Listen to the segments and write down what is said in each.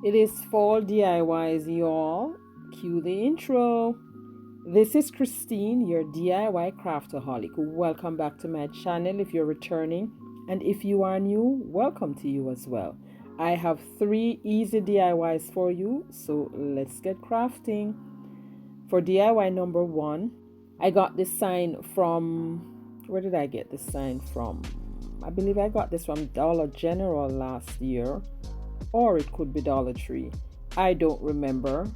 It is fall DIYs, y'all. Cue the intro. This is Christine, your DIY craftaholic. Welcome back to my channel if you're returning. And if you are new, welcome to you as well. I have 3 easy DIYs for you, so let's get crafting. For DIY number 1, I got this sign from, where did I get this sign from? I believe I got this from Dollar General last year, or it could be Dollar Tree. I don't remember,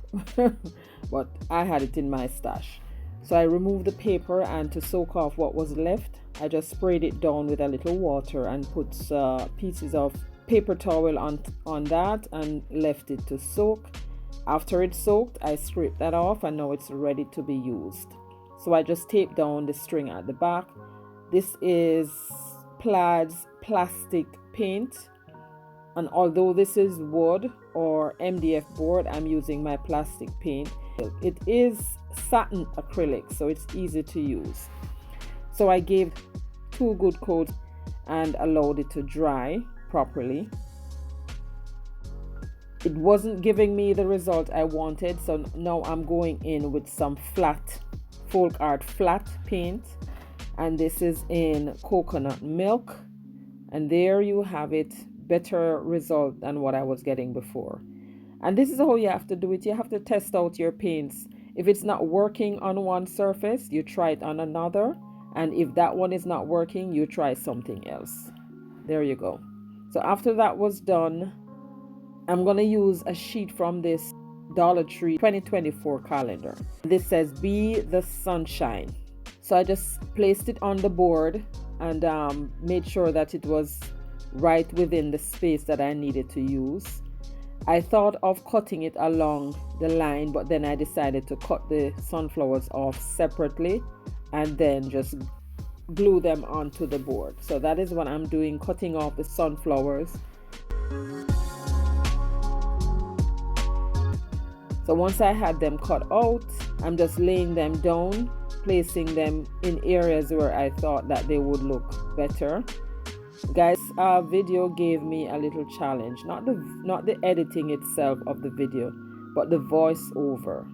but I had it in my stash. So I removed the paper, and to soak off what was left, I just sprayed it down with a little water and put pieces of paper towel on that and left it to soak. After it soaked, I scraped that off, and now it's ready to be used. So I just taped down the string at the back. This is Plaid's plastic paint, and although this is wood or MDF board, I'm using my plastic paint. It is satin acrylic, so it's easy to use. So I gave 2 good coats and allowed it to dry properly. It wasn't giving me the result I wanted, so now I'm going in with some flat folk art flat paint, and this is in coconut milk, and there you have it. Better result than what I was getting before. And this is how you have to do it. You have to test out your paints. If it's not working on one surface, you try it on another, and if that one is not working, you try something else. There you go. So after that was done, I'm gonna use a sheet from this Dollar Tree 2024 calendar. This says "Be the Sunshine." So I just placed it on the board and made sure that it was right within the space that I needed to use. I thought of cutting it along the line, but then I decided to cut the sunflowers off separately and then just glue them onto the board. So that is what I'm doing, cutting off the sunflowers. So once I had them cut out, I'm just laying them down, placing them in areas where I thought that they would look better. Guys, our video gave me a little challenge, not the editing itself of the video, but the voiceover.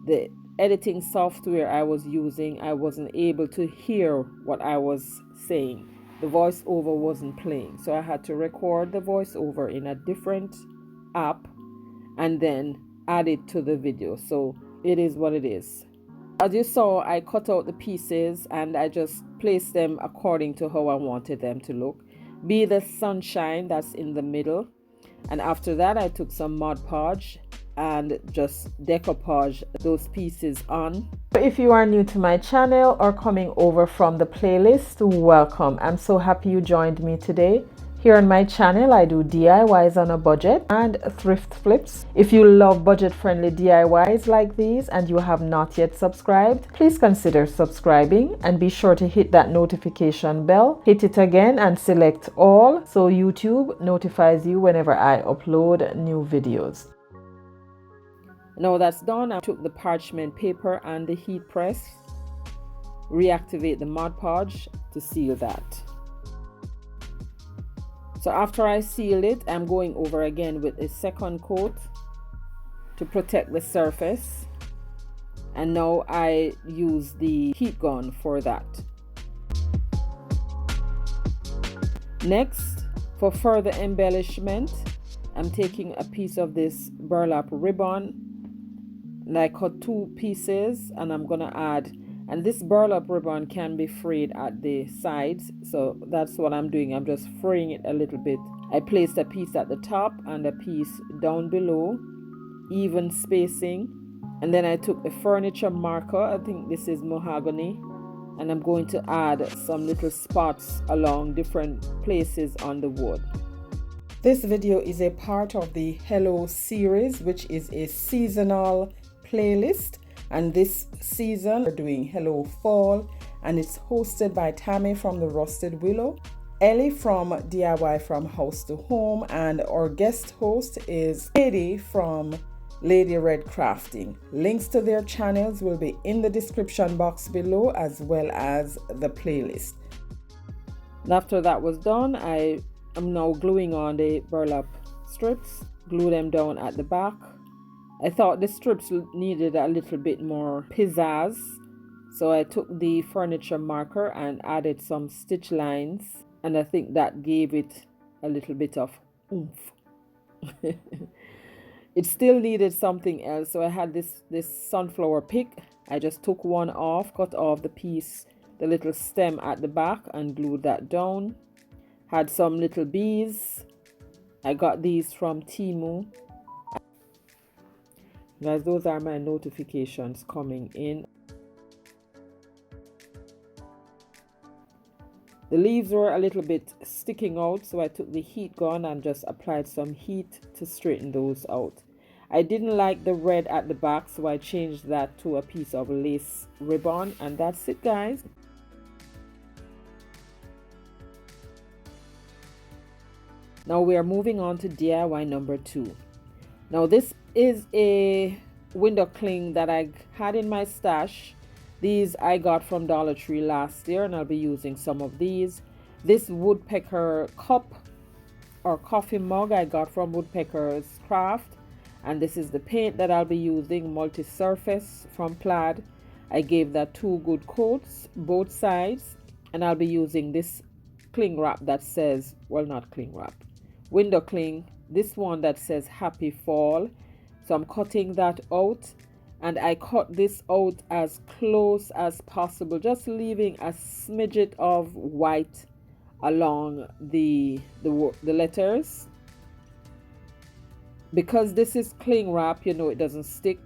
The editing software I was using, I wasn't able to hear what I was saying. The voiceover wasn't playing, so I had to record the voiceover in a different app and then add it to the video. So it is what it is. As you saw, I cut out the pieces and I just placed them according to how I wanted them to look. Be the Sunshine, that's in the middle. And after that, I took some Mod Podge and just decoupage those pieces on. If you are new to my channel or coming over from the playlist, welcome. I'm so happy you joined me today. Here on my channel, I do DIYs on a budget and thrift flips. If you love budget-friendly DIYs like these and you have not yet subscribed, please consider subscribing and be sure to hit that notification bell. Hit it again and select all so YouTube notifies you whenever I upload new videos. Now that's done, I took the parchment paper and the heat press, reactivate the Mod Podge to seal that. So after I seal it, I'm going over again with a second coat to protect the surface. And now I use the heat gun for that. Next, for further embellishment, I'm taking a piece of this burlap ribbon. And I cut 2 pieces and I'm gonna add, and this burlap ribbon can be frayed at the sides, so that's what I'm doing. I'm just fraying it a little bit. I placed a piece at the top and a piece down below, even spacing. And then I took a furniture marker, I think this is mahogany, and I'm going to add some little spots along different places on the wood. This video is a part of the Hello series, which is a seasonal playlist. And this season, we're doing Hello Fall, and it's hosted by Tammy from the Rusted Willow, Ellie from DIY from House to Home, and our guest host is Lady from Lady Red Crafting. Links to their channels will be in the description box below, as well as the playlist. And after that was done, I am now gluing on the burlap strips glue them down at the back. I thought the strips needed a little bit more pizzazz, so I took the furniture marker and added some stitch lines, and I think that gave it a little bit of oomph. It still needed something else, so I had this sunflower pick. I just took one off, cut off the piece, the little stem at the back, and glued that down. Had some little bees. I got these from Temu. Guys, those are my notifications coming in. The leaves were a little bit sticking out, so I took the heat gun and just applied some heat to straighten those out. I didn't like the red at the back, so I changed that to a piece of lace ribbon, and that's it, guys. Now we are moving on to DIY number 2. Now this is a window cling that I had in my stash. These I got from Dollar Tree last year, and I'll be using some of these. This woodpecker cup or coffee mug I got from Woodpecker's Craft, and this is the paint that I'll be using, multi-surface from Plaid. I gave that 2 good coats both sides, and I'll be using this cling wrap that says, well, not cling wrap, window cling, this one that says happy fall. So I'm cutting that out, and I cut this out as close as possible, just leaving a smidget of white along the letters. Because this is cling wrap, you know, it doesn't stick,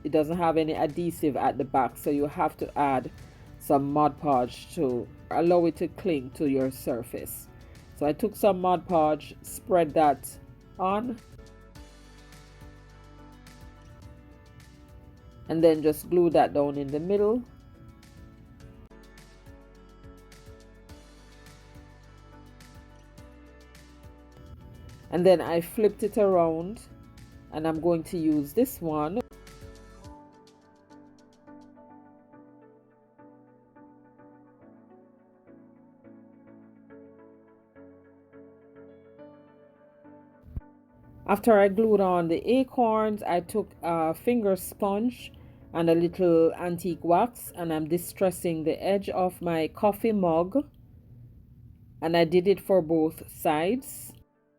it doesn't have any adhesive at the back, so you have to add some Mod Podge to allow it to cling to your surface. So I took some Mod Podge, spread that on, and then just glue that down in the middle. And then I flipped it around, and I'm going to use this one. After I glued on the acorns, I took a finger sponge and a little antique wax, and I'm distressing the edge of my coffee mug, and I did it for both sides.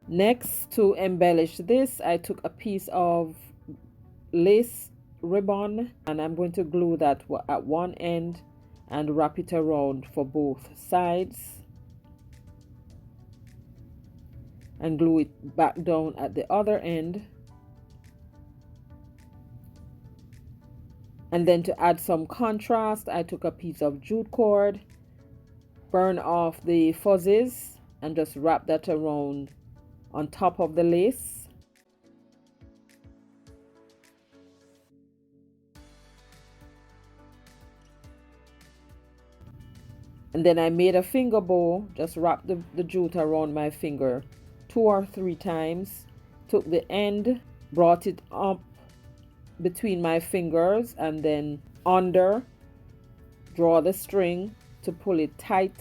Next, to embellish this, I took a piece of lace ribbon, and I'm going to glue that at one end and wrap it around for both sides, and glue it back down at the other end. And then to add some contrast, I took a piece of jute cord, burn off the fuzzies, and just wrap that around on top of the lace. And then I made a finger bow, just wrapped the jute around my finger 2 or 3 times, took the end, brought it up between my fingers, and then under, draw the string to pull it tight.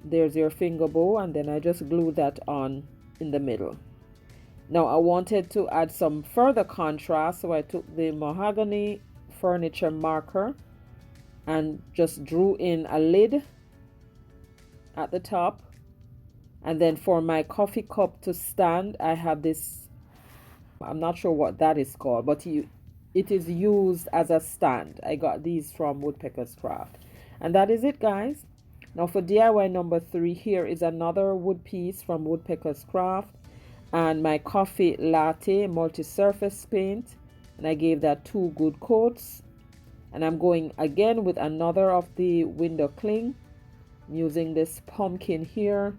There's your finger bow, and then I just glued that on in the middle. Now I wanted to add some further contrast, so I took the mahogany furniture marker and just drew in a lid at the top. And then for my coffee cup to stand, I have this, I'm not sure what that is called, but it is used as a stand. I got these from Woodpecker's Craft. And that is it, guys. Now for DIY number 3, here is another wood piece from Woodpecker's Craft, and my coffee latte multi-surface paint, and I gave that 2 good coats. And I'm going again with another of the window cling. I'm using this pumpkin here.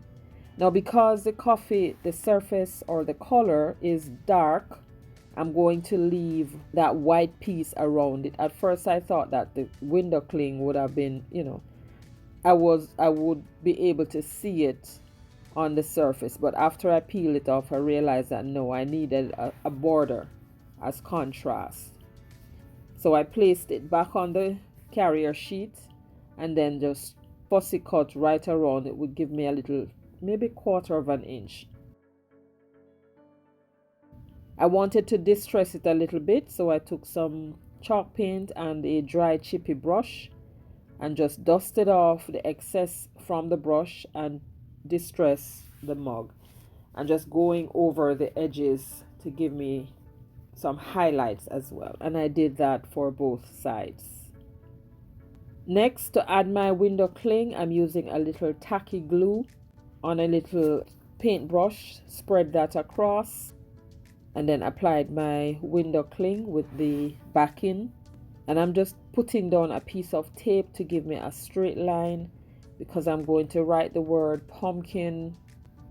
Now because the coffee, the surface or the color is dark, I'm going to leave that white piece around it. At first I thought that the window cling would have been, you know, I would be able to see it on the surface, but after I peel it off, I realized that no, I needed a border as contrast. So I placed it back on the carrier sheet, and then just fussy cut right around. It would give me a little, maybe 1/4 of an inch. I wanted to distress it a little bit, so I took some chalk paint and a dry chippy brush and just dusted off the excess from the brush and distress the mug, and just going over the edges to give me some highlights as well. And I did that for both sides. Next, to add my window cling, I'm using a little tacky glue on a little paintbrush, spread that across, and then applied my window cling with the backing. And I'm just putting down a piece of tape to give me a straight line, because I'm going to write the word pumpkin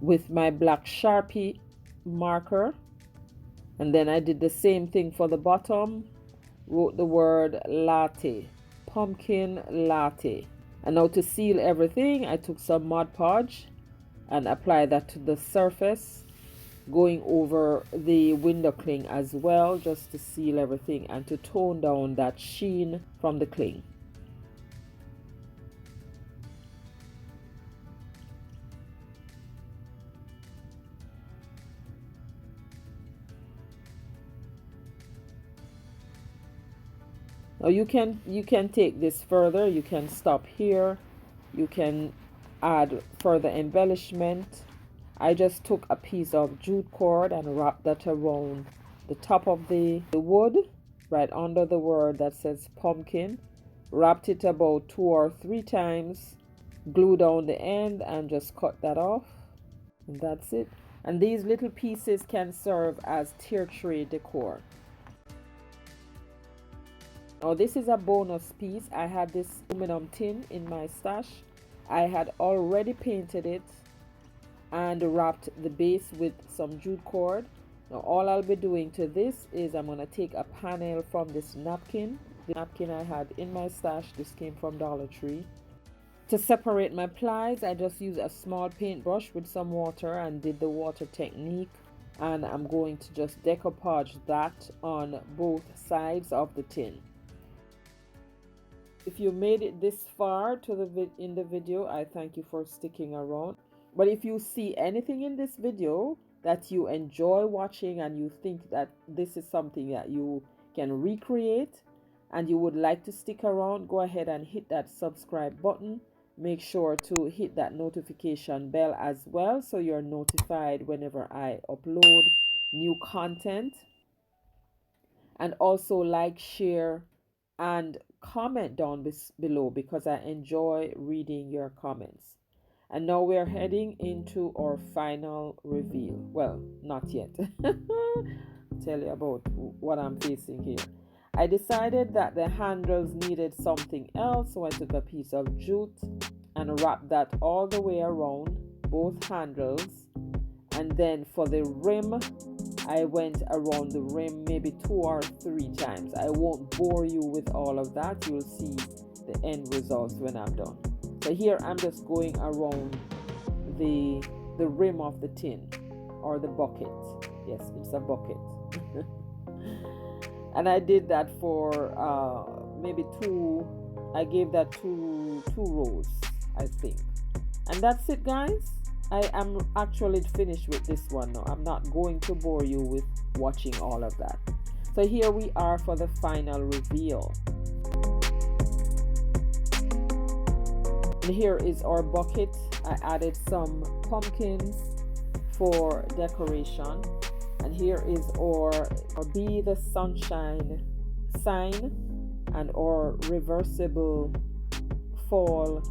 with my black Sharpie marker. And then I did the same thing for the bottom, wrote the word latte, pumpkin latte. And now to seal everything, I took some Mod Podge and applied that to the surface, going over the window cling as well, just to seal everything and to tone down that sheen from the cling. Now you can take this further. You can stop here. You can add further embellishment. I just took a piece of jute cord and wrapped that around the top of the wood, right under the word that says pumpkin. Wrapped it about 2 or 3 times, glue down the end, and just cut that off. And that's it. And these little pieces can serve as tier tray decor. Now this is a bonus piece. I had this aluminum tin in my stash. I had already painted it and wrapped the base with some jute cord. Now all I'll be doing to this is I'm going to take a panel from this napkin. The napkin I had in my stash, this came from Dollar Tree. To separate my plies, I just used a small paintbrush with some water and did the water technique. And I'm going to just decoupage that on both sides of the tin. If you made it this far to in the video, I thank you for sticking around. But if you see anything in this video that you enjoy watching and you think that this is something that you can recreate and you would like to stick around, go ahead and hit that subscribe button. Make sure to hit that notification bell as well, so you're notified whenever I upload new content. And also like, share, and comment down below, because I enjoy reading your comments. And now we're heading into our final reveal. Well, not yet. Tell you about what I'm facing here. I decided that the handles needed something else, so I took a piece of jute and wrapped that all the way around both handles. And then for the rim, I went around the rim maybe 2 or 3 times. I won't bore you with all of that. You'll see the end results when I'm done. So here I'm just going around the rim of the tin, or the bucket. Yes, it's a bucket. And I did that for maybe 2. I gave that two rows, I think. And that's it, guys. I am actually finished with this one now. I'm not going to bore you with watching all of that. So here we are for the final reveal. And here is our bucket. I added some pumpkins for decoration. And here is our Be the Sunshine sign and our reversible fall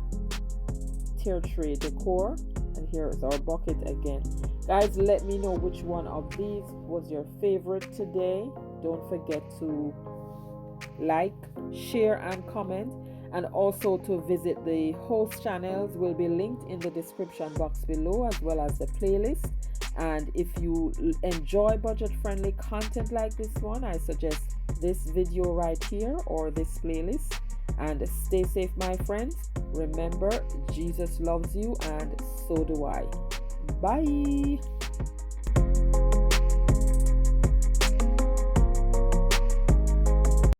tier tray decor. And here is our bucket again. Guys, let me know which one of these was your favorite today. Don't forget to like, share, and comment. And also to visit the host channels will be linked in the description box below, as well as the playlist. And if you enjoy budget-friendly content like this one, I suggest this video right here or this playlist. And stay safe, my friends. Remember, Jesus loves you, and so do I. Bye.